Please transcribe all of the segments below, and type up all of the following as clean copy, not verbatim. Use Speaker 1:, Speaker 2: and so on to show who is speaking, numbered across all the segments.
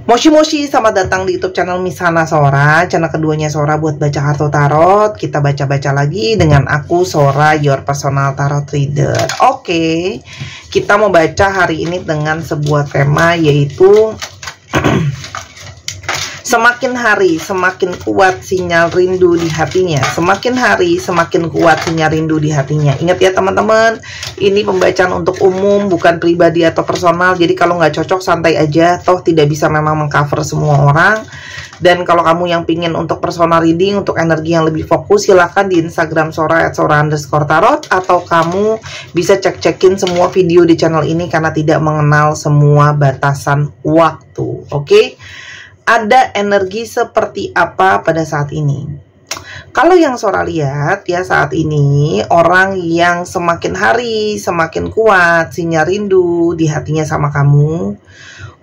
Speaker 1: Moshi Moshi, selamat datang di YouTube channel Misana Sora, channel keduanya Sora buat baca kartu tarot. Kita baca-baca lagi dengan aku Sora, your personal tarot reader. Oke, kita mau baca hari ini dengan sebuah tema, yaitu semakin hari semakin kuat sinyal rindu di hatinya. Semakin hari semakin kuat sinyal rindu di hatinya. Ingat ya teman-teman, ini pembacaan untuk umum, bukan pribadi atau personal. Jadi kalau nggak cocok santai aja, toh tidak bisa memang mengcover semua orang. Dan kalau kamu yang pingin untuk personal reading, untuk energi yang lebih fokus, silahkan di Instagram Sora @sora_tarot, atau kamu bisa cek-cekin semua video di channel ini karena tidak mengenal semua batasan waktu. Oke? Ada energi seperti apa pada saat ini? Kalau yang Sora lihat ya, saat ini orang yang semakin hari semakin kuat sinyal rindu di hatinya sama kamu.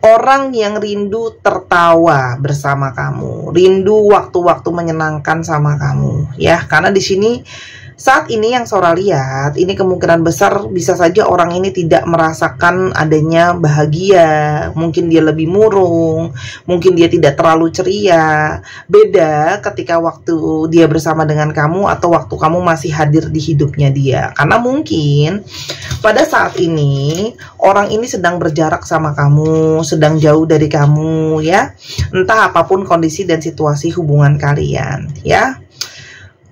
Speaker 1: Orang yang rindu tertawa bersama kamu, rindu waktu-waktu menyenangkan sama kamu ya. Karena di sini saat ini yang Sora lihat, ini kemungkinan besar bisa saja orang ini tidak merasakan adanya bahagia. Mungkin dia lebih murung, mungkin dia tidak terlalu ceria. Beda ketika waktu dia bersama dengan kamu atau waktu kamu masih hadir di hidupnya dia. Karena mungkin pada saat ini orang ini sedang berjarak sama kamu, sedang jauh dari kamu ya. Entah apapun kondisi dan situasi hubungan kalian ya.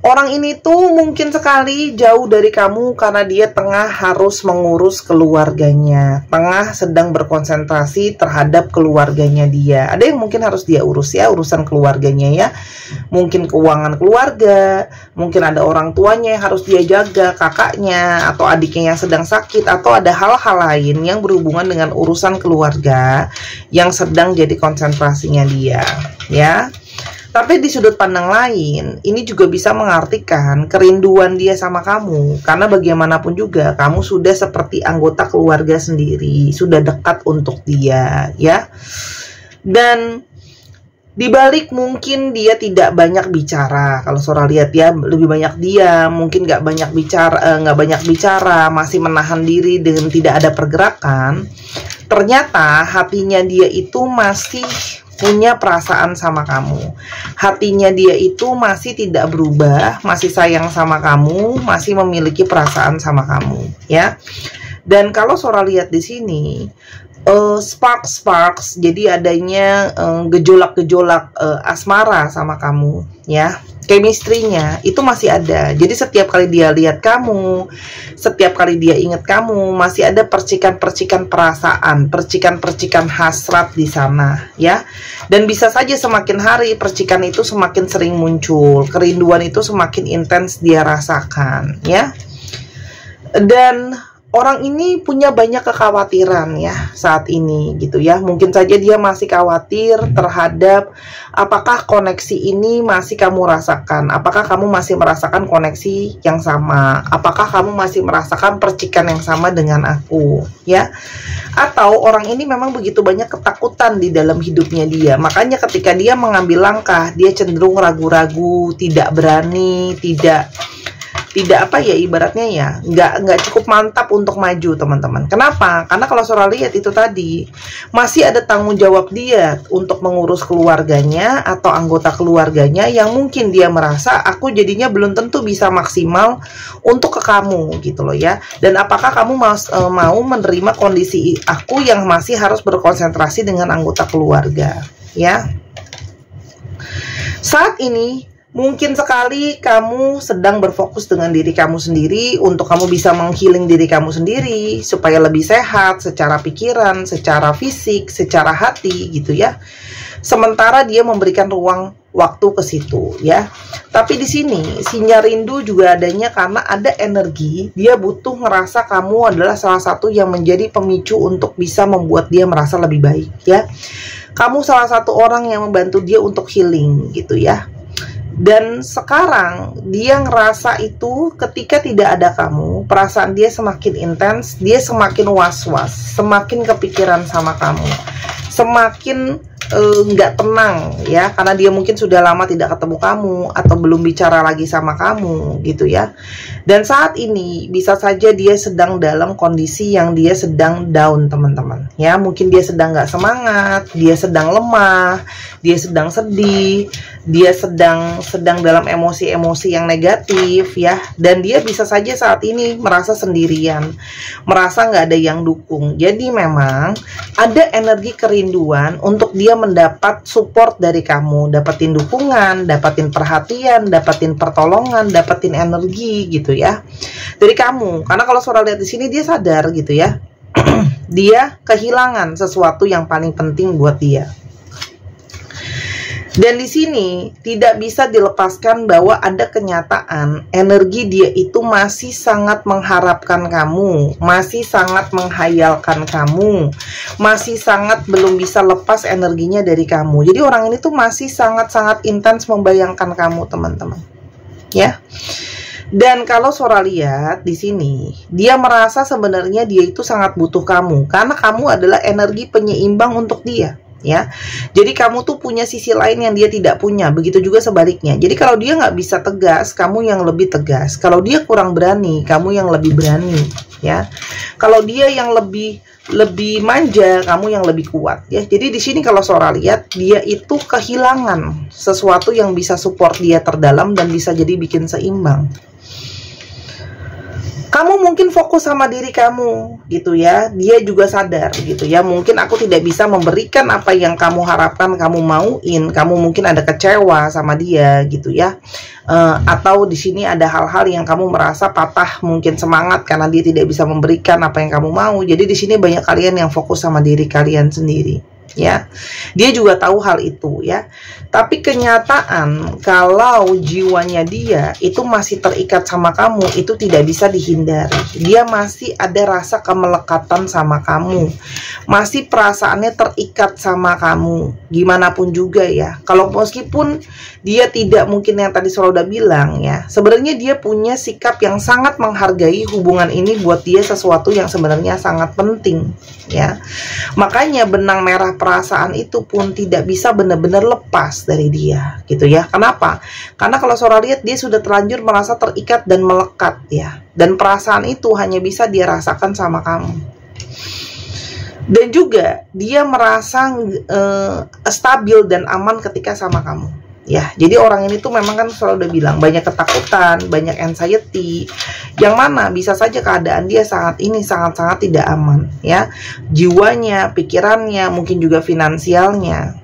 Speaker 1: Orang ini tuh mungkin sekali jauh dari kamu karena dia tengah harus mengurus keluarganya, tengah sedang berkonsentrasi terhadap keluarganya dia. Ada yang mungkin harus dia urus ya, urusan keluarganya ya. Mungkin keuangan keluarga, mungkin ada orang tuanya yang harus dia jaga, kakaknya atau adiknya yang sedang sakit, atau ada hal-hal lain yang berhubungan dengan urusan keluarga yang sedang jadi konsentrasinya dia ya. Tapi di sudut pandang lain, ini juga bisa mengartikan kerinduan dia sama kamu. Karena bagaimanapun juga, kamu sudah seperti anggota keluarga sendiri, sudah dekat untuk dia, ya. Dan dibalik mungkin dia tidak banyak bicara. Kalau Sora lihat ya, lebih banyak dia, mungkin nggak banyak bicara, masih menahan diri dengan tidak ada pergerakan. Ternyata hatinya dia itu masih punya perasaan sama kamu. Hatinya dia itu masih tidak berubah, masih sayang sama kamu, masih memiliki perasaan sama kamu, ya. Dan kalau Sora lihat di sini, sparks, jadi adanya gejolak-gejolak asmara sama kamu, ya. Chemistry-nya itu masih ada. Jadi setiap kali dia lihat kamu, setiap kali dia ingat kamu, masih ada percikan-percikan perasaan, percikan-percikan hasrat di sana, ya. Dan bisa saja semakin hari percikan itu semakin sering muncul, kerinduan itu semakin intens dia rasakan, ya. Dan orang ini punya banyak kekhawatiran ya saat ini gitu ya. Mungkin saja dia masih khawatir terhadap apakah koneksi ini masih kamu rasakan. Apakah kamu masih merasakan koneksi yang sama? Apakah kamu masih merasakan percikan yang sama dengan aku ya? Atau orang ini memang begitu banyak ketakutan di dalam hidupnya dia. Makanya ketika dia mengambil langkah, dia cenderung ragu-ragu, tidak berani, tidak apa ya, ibaratnya ya nggak cukup mantap untuk maju teman-teman. Kenapa? Karena kalau Sora lihat itu tadi masih ada tanggung jawab dia untuk mengurus keluarganya atau anggota keluarganya yang mungkin dia merasa aku jadinya belum tentu bisa maksimal untuk ke kamu gitu loh ya. Dan apakah kamu mau menerima kondisi aku yang masih harus berkonsentrasi dengan anggota keluarga ya. Saat ini mungkin sekali kamu sedang berfokus dengan diri kamu sendiri untuk kamu bisa menghealing diri kamu sendiri supaya lebih sehat secara pikiran, secara fisik, secara hati gitu ya. Sementara dia memberikan ruang waktu ke situ ya. Tapi di sini sinyal rindu juga adanya karena ada energi, dia butuh ngerasa kamu adalah salah satu yang menjadi pemicu untuk bisa membuat dia merasa lebih baik ya. Kamu salah satu orang yang membantu dia untuk healing gitu ya. Dan sekarang dia ngerasa itu ketika tidak ada kamu, perasaan dia semakin intens, dia semakin was-was, semakin kepikiran sama kamu, semakin nggak tenang ya, karena dia mungkin sudah lama tidak ketemu kamu atau belum bicara lagi sama kamu gitu ya. Dan saat ini bisa saja dia sedang dalam kondisi yang dia sedang down teman-teman ya. Mungkin dia sedang nggak semangat, dia sedang lemah, dia sedang sedih, dia sedang dalam emosi-emosi yang negatif ya. Dan dia bisa saja saat ini merasa sendirian, merasa nggak ada yang dukung. Jadi memang ada energi kerinduan untuk dia mendapat support dari kamu, dapetin dukungan, dapetin perhatian, dapetin pertolongan, dapetin energi gitu ya dari kamu. Karena kalau Sora lihat di sini dia sadar gitu ya, dia kehilangan sesuatu yang paling penting buat dia. Dan di sini tidak bisa dilepaskan bahwa ada kenyataan energi dia itu masih sangat mengharapkan kamu, masih sangat menghayalkan kamu, masih sangat belum bisa lepas energinya dari kamu. Jadi orang ini tuh masih sangat-sangat intens membayangkan kamu teman-teman ya. Dan kalau Sora lihat di sini, dia merasa sebenarnya dia itu sangat butuh kamu karena kamu adalah energi penyeimbang untuk dia. Ya, jadi kamu tuh punya sisi lain yang dia tidak punya. Begitu juga sebaliknya. Jadi kalau dia nggak bisa tegas, kamu yang lebih tegas. Kalau dia kurang berani, kamu yang lebih berani. Ya, kalau dia yang lebih manja, kamu yang lebih kuat. Ya, jadi di sini kalau Sora lihat, dia itu kehilangan sesuatu yang bisa support dia terdalam dan bisa jadi bikin seimbang. Kamu mungkin fokus sama diri kamu gitu ya, dia juga sadar gitu ya, mungkin aku tidak bisa memberikan apa yang kamu harapkan, kamu mauin, kamu mungkin ada kecewa sama dia gitu ya, atau di sini ada hal-hal yang kamu merasa patah mungkin semangat karena dia tidak bisa memberikan apa yang kamu mau. Jadi di sini banyak kalian yang fokus sama diri kalian sendiri ya, dia juga tahu hal itu ya. Tapi kenyataan kalau jiwanya dia itu masih terikat sama kamu, itu tidak bisa dihindari. Dia masih ada rasa kemelekatan sama kamu, masih perasaannya terikat sama kamu, gimana pun juga ya. Kalau meskipun dia tidak mungkin yang tadi Sora udah bilang ya, sebenarnya dia punya sikap yang sangat menghargai hubungan ini, buat dia sesuatu yang sebenarnya sangat penting ya. Makanya benang merah perasaan itu pun tidak bisa benar-benar lepas dari dia gitu ya. Kenapa? Karena kalau Sora lihat dia sudah terlanjur merasa terikat dan melekat ya. Dan perasaan itu hanya bisa dia rasakan sama kamu. Dan juga dia merasa stabil dan aman ketika sama kamu ya. Jadi orang ini tuh memang kan Sora udah bilang banyak ketakutan, banyak anxiety, yang mana bisa saja keadaan dia saat ini sangat-sangat tidak aman ya, jiwanya, pikirannya, mungkin juga finansialnya.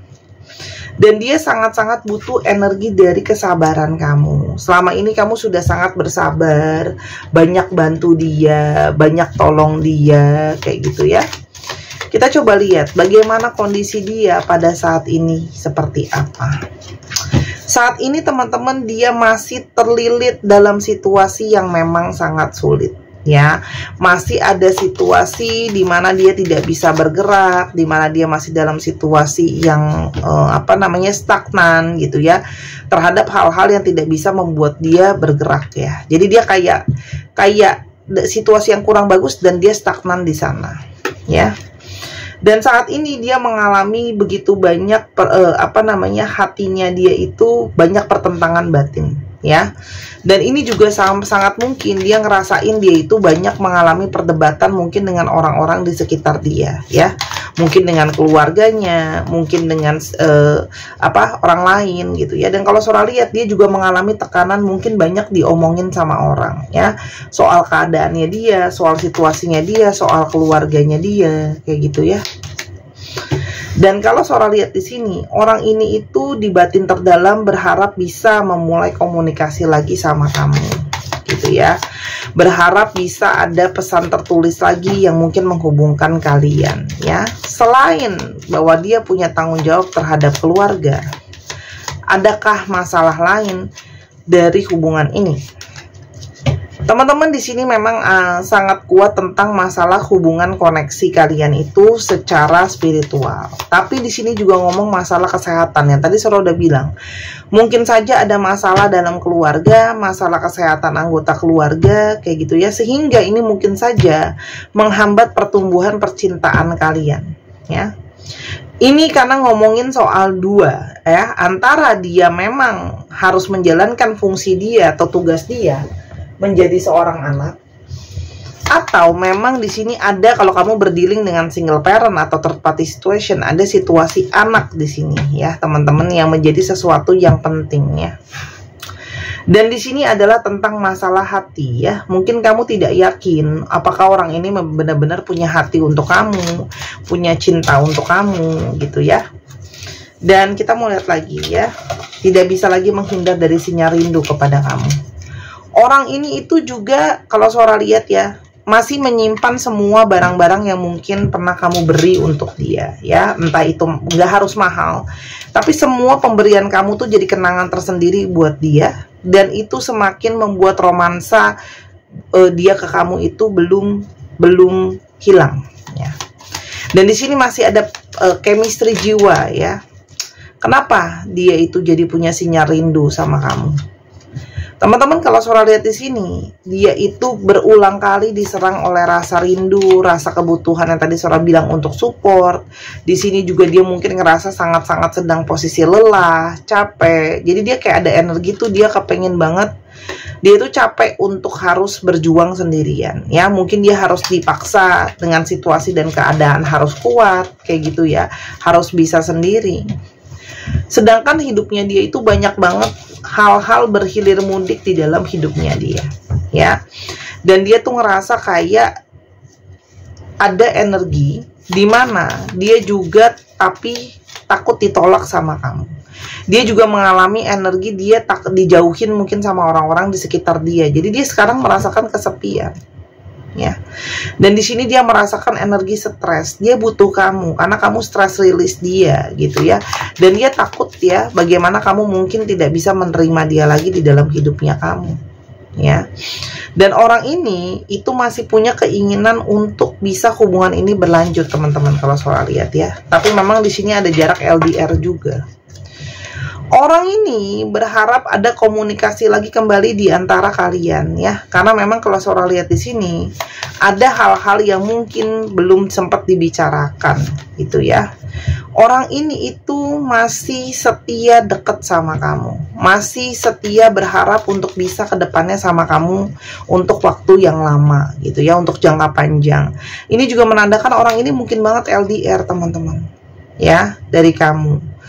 Speaker 1: Dan dia sangat-sangat butuh energi dari kesabaran kamu. Selama ini kamu sudah sangat bersabar, banyak bantu dia, banyak tolong dia, kayak gitu ya. Kita coba lihat bagaimana kondisi dia pada saat ini seperti apa. Saat ini teman-teman dia masih terlilit dalam situasi yang memang sangat sulit ya. Masih ada situasi di mana dia tidak bisa bergerak, di mana dia masih dalam situasi yang stagnan gitu ya, terhadap hal-hal yang tidak bisa membuat dia bergerak ya. Jadi dia kayak situasi yang kurang bagus dan dia stagnan di sana ya. Dan saat ini dia mengalami begitu banyak hatinya dia itu banyak pertentangan batin ya. Dan ini juga sangat mungkin dia ngerasain dia itu banyak mengalami perdebatan mungkin dengan orang-orang di sekitar dia ya. Mungkin dengan keluarganya, mungkin dengan orang lain gitu ya. Dan kalau Sora lihat dia juga mengalami tekanan, mungkin banyak diomongin sama orang ya, soal keadaannya dia, soal situasinya dia, soal keluarganya dia, kayak gitu ya. Dan kalau Sora lihat di sini, orang ini itu di batin terdalam berharap bisa memulai komunikasi lagi sama kamu gitu ya. Berharap bisa ada pesan tertulis lagi yang mungkin menghubungkan kalian ya. Selain bahwa dia punya tanggung jawab terhadap keluarga, adakah masalah lain dari hubungan ini? Teman-teman di sini memang sangat kuat tentang masalah hubungan koneksi kalian itu secara spiritual. Tapi di sini juga ngomong masalah kesehatan yang tadi Sora udah bilang. Mungkin saja ada masalah dalam keluarga, masalah kesehatan anggota keluarga kayak gitu ya, sehingga ini mungkin saja menghambat pertumbuhan percintaan kalian ya. Ini karena ngomongin soal dua ya, antara dia memang harus menjalankan fungsi dia atau tugas dia menjadi seorang anak, atau memang di sini ada, kalau kamu berdealing dengan single parent atau third party situation, ada situasi anak di sini ya teman-teman, yang menjadi sesuatu yang penting ya. Dan di sini adalah tentang masalah hati ya. Mungkin kamu tidak yakin apakah orang ini benar-benar punya hati untuk kamu, punya cinta untuk kamu gitu ya. Dan kita mau lihat lagi ya, tidak bisa lagi menghindar dari sinyal rindu kepada kamu. Orang ini itu juga, kalau Sora lihat ya, masih menyimpan semua barang-barang yang mungkin pernah kamu beri untuk dia ya. Entah itu nggak harus mahal, tapi semua pemberian kamu tuh jadi kenangan tersendiri buat dia. Dan itu semakin membuat romansa dia ke kamu itu belum hilang ya. Dan di sini masih ada chemistry jiwa ya. Kenapa dia itu jadi punya sinyal rindu sama kamu? Teman-teman, kalau Sora lihat di sini, dia itu berulang kali diserang oleh rasa rindu, rasa kebutuhan yang tadi Sora bilang untuk support. Di sini juga dia mungkin ngerasa sangat-sangat sedang posisi lelah, capek. Jadi dia kayak ada energi tuh, dia kepengen banget. Dia tuh capek untuk harus berjuang sendirian. Ya, mungkin dia harus dipaksa dengan situasi dan keadaan, harus kuat kayak gitu ya. Harus bisa sendiri. Sedangkan hidupnya dia itu banyak banget hal-hal berhilir mudik di dalam hidupnya dia ya. Dan dia tuh ngerasa kayak ada energi di mana dia juga tapi takut ditolak sama kamu. Dia juga mengalami energi dia tak dijauhin mungkin sama orang-orang di sekitar dia. Jadi dia sekarang merasakan kesepian ya. Dan di sini dia merasakan energi stres. Dia butuh kamu karena kamu stress release dia gitu ya. Dan dia takut ya bagaimana kamu mungkin tidak bisa menerima dia lagi di dalam hidupnya kamu ya. Dan orang ini itu masih punya keinginan untuk bisa hubungan ini berlanjut teman-teman, kalau Sora lihat ya. Tapi memang di sini ada jarak LDR juga. Orang ini berharap ada komunikasi lagi kembali di antara kalian ya. Karena memang kalau Sora lihat di sini ada hal-hal yang mungkin belum sempat dibicarakan gitu ya. Orang ini itu masih setia dekat sama kamu. Masih setia berharap untuk bisa ke depannya sama kamu untuk waktu yang lama gitu ya, untuk jangka panjang. Ini juga menandakan orang ini mungkin banget LDR teman-teman ya, dari kamu.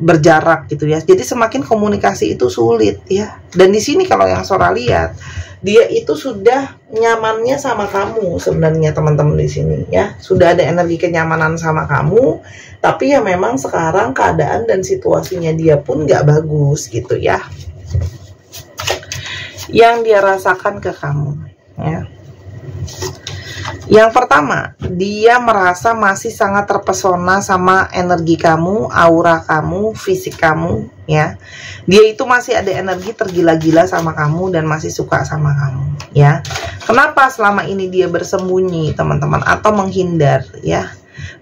Speaker 1: Berjarak gitu ya. Jadi semakin komunikasi itu sulit ya. Dan di sini kalau yang Sora lihat, dia itu sudah nyamannya sama kamu sebenarnya teman-teman di sini ya. Sudah ada energi kenyamanan sama kamu, tapi ya memang sekarang keadaan dan situasinya dia pun nggak bagus gitu ya. Yang dia rasakan ke kamu ya. Yang pertama, dia merasa masih sangat terpesona sama energi kamu, aura kamu, fisik kamu ya. Dia itu masih ada energi tergila-gila sama kamu dan masih suka sama kamu ya. Kenapa selama ini dia bersembunyi teman-teman atau menghindar ya?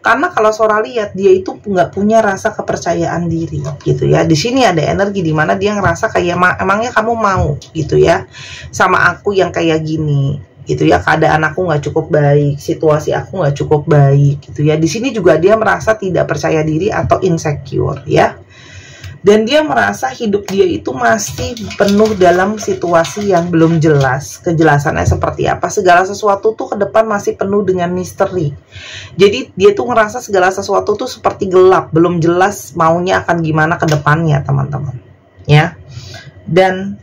Speaker 1: Karena kalau Sora lihat dia itu nggak punya rasa kepercayaan diri gitu ya. Di sini ada energi di mana dia ngerasa kayak emangnya kamu mau gitu ya sama aku yang kayak gini gitu ya, keadaan aku nggak cukup baik, situasi aku nggak cukup baik gitu ya. Di sini juga dia merasa tidak percaya diri atau insecure ya. Dan dia merasa hidup dia itu masih penuh dalam situasi yang belum jelas, kejelasannya seperti apa. Segala sesuatu tuh ke depan masih penuh dengan misteri. Jadi dia tuh ngerasa segala sesuatu tuh seperti gelap, belum jelas maunya akan gimana ke depannya teman-teman ya. Dan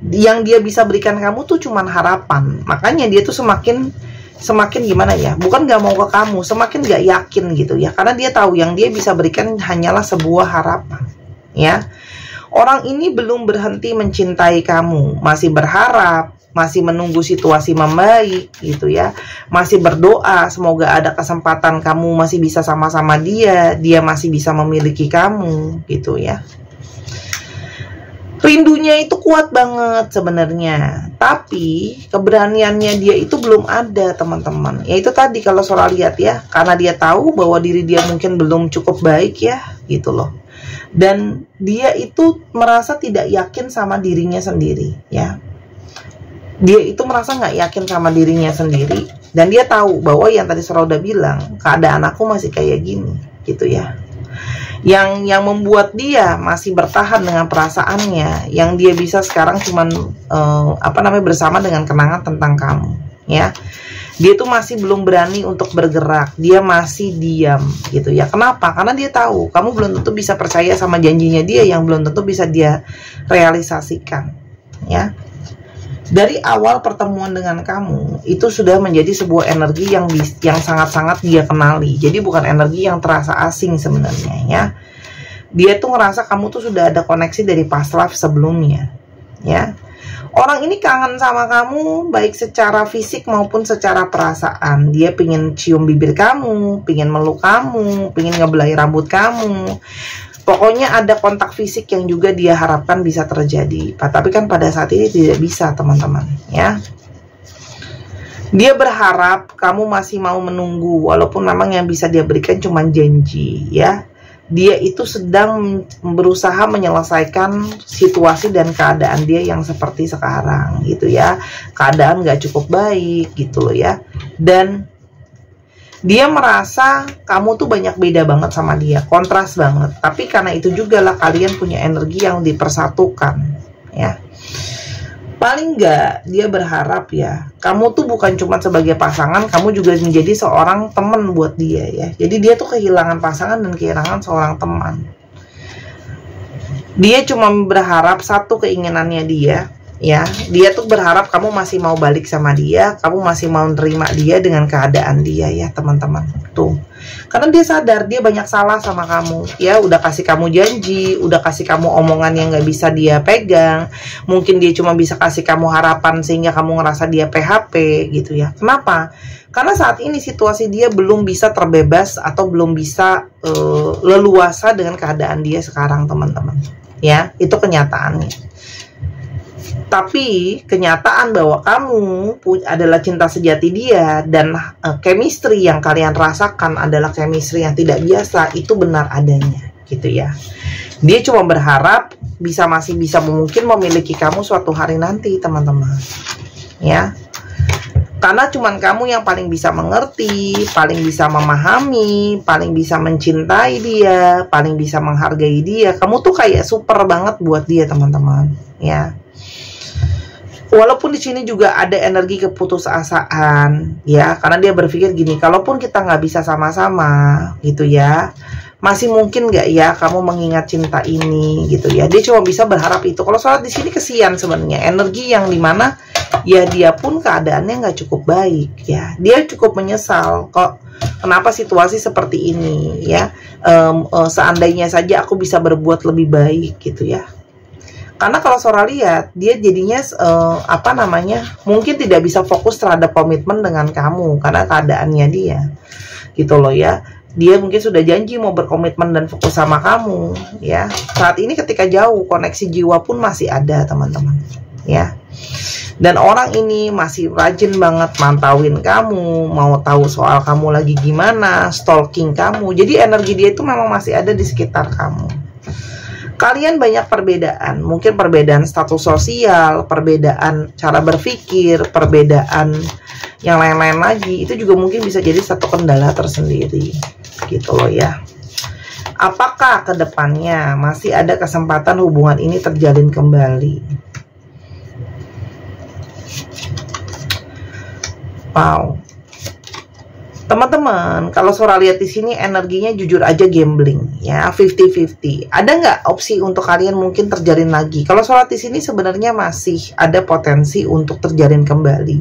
Speaker 1: yang dia bisa berikan kamu tuh cuman harapan. Makanya dia tuh semakin gimana ya, bukan gak mau ke kamu, semakin gak yakin gitu ya. Karena dia tahu yang dia bisa berikan hanyalah sebuah harapan ya. Orang ini belum berhenti mencintai kamu, masih berharap, masih menunggu situasi membaik gitu ya. Masih berdoa semoga ada kesempatan kamu masih bisa sama-sama dia masih bisa memiliki kamu gitu ya. Rindunya itu kuat banget sebenarnya, tapi keberaniannya dia itu belum ada teman-teman. Ya itu tadi kalau Sora lihat ya, karena dia tahu bahwa diri dia mungkin belum cukup baik ya, gitu loh. Dan dia itu merasa tidak yakin sama dirinya sendiri ya. Dia itu merasa nggak yakin sama dirinya sendiri. Dan dia tahu bahwa yang tadi Sora udah bilang, keadaan aku masih kayak gini, gitu ya. Yang membuat dia masih bertahan dengan perasaannya, yang dia bisa sekarang cuman bersama dengan kenangan tentang kamu, ya. Dia tuh masih belum berani untuk bergerak, dia masih diam, gitu ya. Kenapa? Karena dia tahu kamu belum tentu bisa percaya sama janjinya dia yang belum tentu bisa dia realisasikan, ya. Dari awal pertemuan dengan kamu itu sudah menjadi sebuah energi yang sangat-sangat dia kenali. Jadi bukan energi yang terasa asing sebenarnya, ya. Dia tuh ngerasa kamu tuh sudah ada koneksi dari past life sebelumnya, ya. Orang ini kangen sama kamu baik secara fisik maupun secara perasaan. Dia pengen cium bibir kamu, pengen meluk kamu, pengen ngebelai rambut kamu. Pokoknya ada kontak fisik yang juga dia harapkan bisa terjadi. Tapi kan pada saat ini tidak bisa, teman-teman, ya. Dia berharap kamu masih mau menunggu, walaupun memang yang bisa dia berikan cuma janji, ya. Dia itu sedang berusaha menyelesaikan situasi dan keadaan dia yang seperti sekarang, gitu ya. Keadaan gak cukup baik, gitu loh, ya. Dan dia merasa kamu tuh banyak beda banget sama dia, kontras banget. Tapi karena itu juga lah kalian punya energi yang dipersatukan, ya. Paling enggak dia berharap ya, kamu tuh bukan cuma sebagai pasangan, kamu juga menjadi seorang teman buat dia, ya. Jadi dia tuh kehilangan pasangan dan kehilangan seorang teman. Dia cuma berharap satu keinginannya dia, ya. Dia tuh berharap kamu masih mau balik sama dia, kamu masih mau terima dia dengan keadaan dia, ya, teman-teman. Tuh. Karena dia sadar dia banyak salah sama kamu, ya. Udah kasih kamu janji, udah kasih kamu omongan yang gak bisa dia pegang. Mungkin dia cuma bisa kasih kamu harapan sehingga kamu ngerasa dia PHP, gitu ya. Kenapa? Karena saat ini situasi dia belum bisa terbebas atau belum bisa leluasa dengan keadaan dia sekarang, teman-teman, ya. Itu kenyataannya. Tapi kenyataan bahwa kamu adalah cinta sejati dia dan chemistry yang kalian rasakan adalah chemistry yang tidak biasa, itu benar adanya, gitu ya. Dia cuma berharap masih bisa mungkin memiliki kamu suatu hari nanti, teman-teman, ya. Karena cuman kamu yang paling bisa mengerti, paling bisa memahami, paling bisa mencintai dia, paling bisa menghargai dia. Kamu tuh kayak super banget buat dia, teman-teman, ya. Walaupun di sini juga ada energi keputusasaan, ya, karena dia berpikir gini, kalaupun kita nggak bisa sama-sama, gitu ya, masih mungkin nggak ya kamu mengingat cinta ini, gitu ya. Dia cuma bisa berharap itu. Kalau soal di sini kesian sebenarnya, energi yang dimana ya dia pun keadaannya nggak cukup baik, ya. Dia cukup menyesal kok kenapa situasi seperti ini, ya. Seandainya saja aku bisa berbuat lebih baik, gitu ya. Karena kalau Sora lihat, dia jadinya mungkin tidak bisa fokus terhadap komitmen dengan kamu karena keadaannya dia, gitu loh, ya. Dia mungkin sudah janji mau berkomitmen dan fokus sama kamu, ya. Saat ini ketika jauh, koneksi jiwa pun masih ada, teman-teman, ya. Dan orang ini masih rajin banget mantauin kamu, mau tahu soal kamu lagi gimana, stalking kamu. Jadi energi dia itu memang masih ada di sekitar kamu. Kalian banyak perbedaan, mungkin perbedaan status sosial, perbedaan cara berpikir, perbedaan yang lain-lain lagi. Itu juga mungkin bisa jadi satu kendala tersendiri, gitu loh, ya. Apakah kedepannya masih ada kesempatan hubungan ini terjalin kembali? Wow. Teman-teman, kalau Sora lihat di sini energinya jujur aja gambling, ya, 50-50. Ada nggak opsi untuk kalian mungkin terjalin lagi? Kalau Sora di sini sebenarnya masih ada potensi untuk terjalin kembali.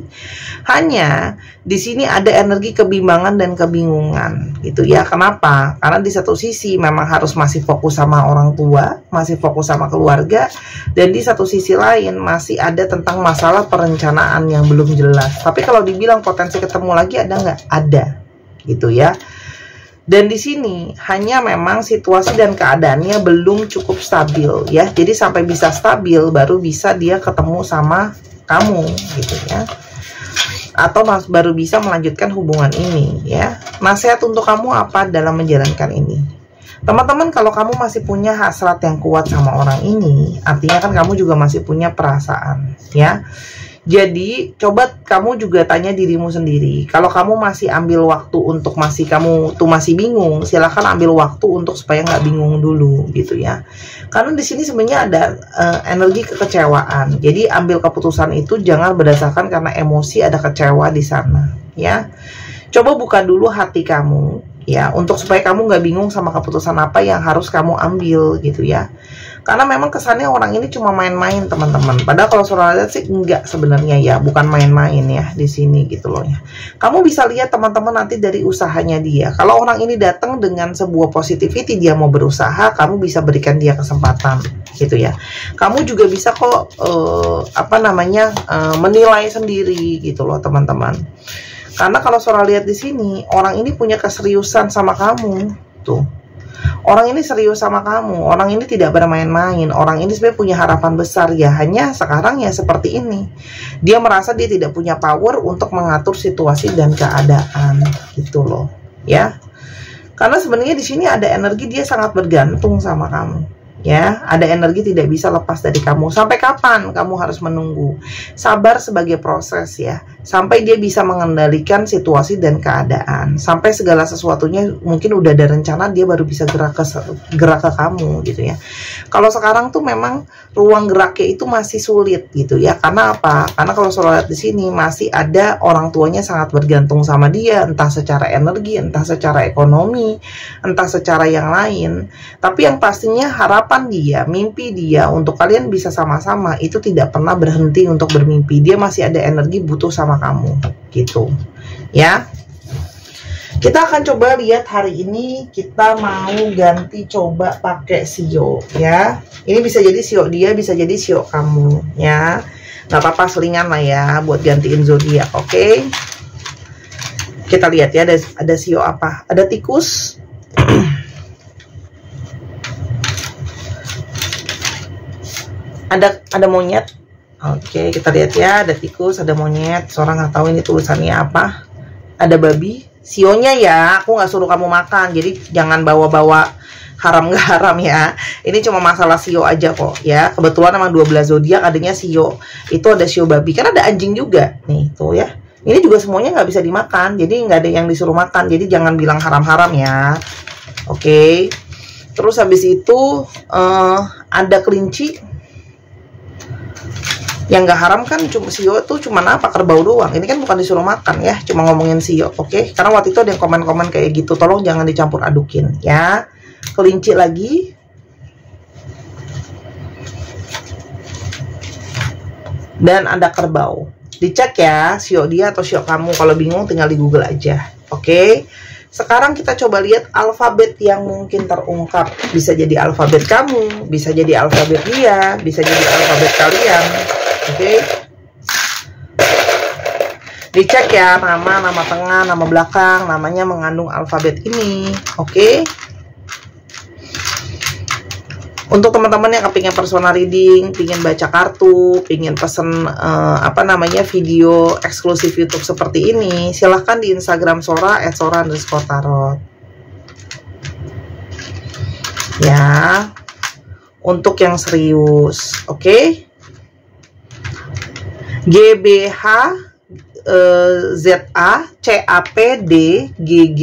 Speaker 1: Hanya di sini ada energi kebimbangan dan kebingungan, gitu ya. Kenapa? Karena di satu sisi memang harus masih fokus sama orang tua, masih fokus sama keluarga, dan di satu sisi lain masih ada tentang masalah perencanaan yang belum jelas. Tapi kalau dibilang potensi ketemu lagi ada nggak? Ada, gitu ya. Dan di sini hanya memang situasi dan keadaannya belum cukup stabil, ya. Jadi sampai bisa stabil baru bisa dia ketemu sama kamu, gitu ya. Atau baru bisa melanjutkan hubungan ini, ya. Nasihat untuk kamu apa dalam menjalankan ini? Teman-teman, kalau kamu masih punya hasrat yang kuat sama orang ini, artinya kan kamu juga masih punya perasaan, ya. Jadi coba kamu juga tanya dirimu sendiri. Kalau kamu masih ambil waktu untuk kamu masih bingung, silahkan ambil waktu untuk supaya nggak bingung dulu gitu ya. Karena di sini sebenarnya ada energi kekecewaan. Jadi ambil keputusan itu jangan berdasarkan karena emosi, ada kecewa di sana ya. Coba buka dulu hati kamu ya, untuk supaya kamu nggak bingung sama keputusan apa yang harus kamu ambil gitu ya. Karena memang kesannya orang ini cuma main-main teman-teman. Padahal kalau saudara lihat sih enggak sebenarnya ya, bukan main-main ya di sini gitu loh ya. Kamu bisa lihat teman-teman nanti dari usahanya dia. Kalau orang ini datang dengan sebuah positivity, dia mau berusaha, kamu bisa berikan dia kesempatan gitu ya. Kamu juga bisa kok menilai sendiri gitu loh teman-teman. Karena kalau saudara lihat di sini, orang ini punya keseriusan sama kamu tuh. Orang ini serius sama kamu, orang ini tidak bermain-main, orang ini sebenarnya punya harapan besar ya. Hanya sekarang ya seperti ini, dia merasa dia tidak punya power untuk mengatur situasi dan keadaan gitu loh ya. Karena sebenarnya di sini ada energi dia sangat bergantung sama kamu ya, ada energi tidak bisa lepas dari kamu. Sampai kapan kamu harus menunggu? Sabar sebagai proses ya, sampai dia bisa mengendalikan situasi dan keadaan, sampai segala sesuatunya mungkin udah ada rencana, dia baru bisa gerak ke kamu gitu ya. Kalau sekarang tuh memang ruang geraknya itu masih sulit gitu ya. Karena apa? Karena kalau saya lihat di sini masih ada orang tuanya sangat bergantung sama dia, entah secara energi, entah secara ekonomi, entah secara yang lain. Tapi yang pastinya harapan dia, mimpi dia untuk kalian bisa sama-sama itu tidak pernah berhenti untuk bermimpi. Dia masih ada energi butuh sama kamu gitu ya. Kita akan coba lihat hari ini, kita mau ganti coba pakai sio ya. Ini bisa jadi sio dia, bisa jadi sio kamu ya. Nggak apa-apa, selingan lah ya buat gantiin zodiak. Oke, kita lihat ya, ada sio apa? Ada tikus. Ada monyet. Oke, kita lihat ya, ada tikus, ada monyet. Seorang nggak tahu ini tulisannya apa. Ada babi. Sionya ya, aku nggak suruh kamu makan, jadi jangan bawa-bawa haram nggak haram ya. Ini cuma masalah sio aja kok ya. Kebetulan emang 12 zodiak adanya sio. Itu ada sio babi, kan ada anjing juga nih tuh ya. Ini juga semuanya nggak bisa dimakan, jadi nggak ada yang disuruh makan. Jadi jangan bilang haram-haram ya. Oke. Terus habis itu ada kelinci. Yang nggak haram kan cuma sio tuh cuma apa, kerbau doang. Ini kan bukan disuruh makan ya, cuma ngomongin sio. Oke, karena waktu itu ada yang komen-komen kayak gitu, tolong jangan dicampur adukin ya. Kelinci lagi, dan ada kerbau. Dicek ya sio dia atau sio kamu. Kalau bingung tinggal di Google aja. Oke, sekarang kita coba lihat alfabet yang mungkin terungkap. Bisa jadi alfabet kamu, bisa jadi alfabet dia, bisa jadi alfabet kalian. Oke, dicek ya nama tengah, nama belakang, namanya mengandung alfabet ini. Oke, untuk teman-teman yang kepingin personal reading, pingin baca kartu, pingin pesen video eksklusif YouTube seperti ini, silahkan di Instagram Sora @sora_tarot ya. Untuk yang serius, oke. GBH ZA CAPD GG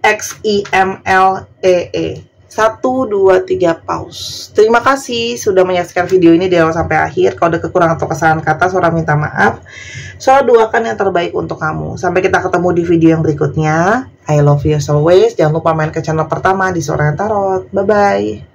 Speaker 1: XIMLEE 1, 2, 3 pause. Terima kasih sudah menyaksikan video ini dari awal sampai akhir. Kalau ada kekurangan atau kesalahan kata, Sora minta maaf. Sora doakan yang terbaik untuk kamu. Sampai kita ketemu di video yang berikutnya. I love you as always. Jangan lupa main ke channel pertama di Sora Tarot. Bye-bye.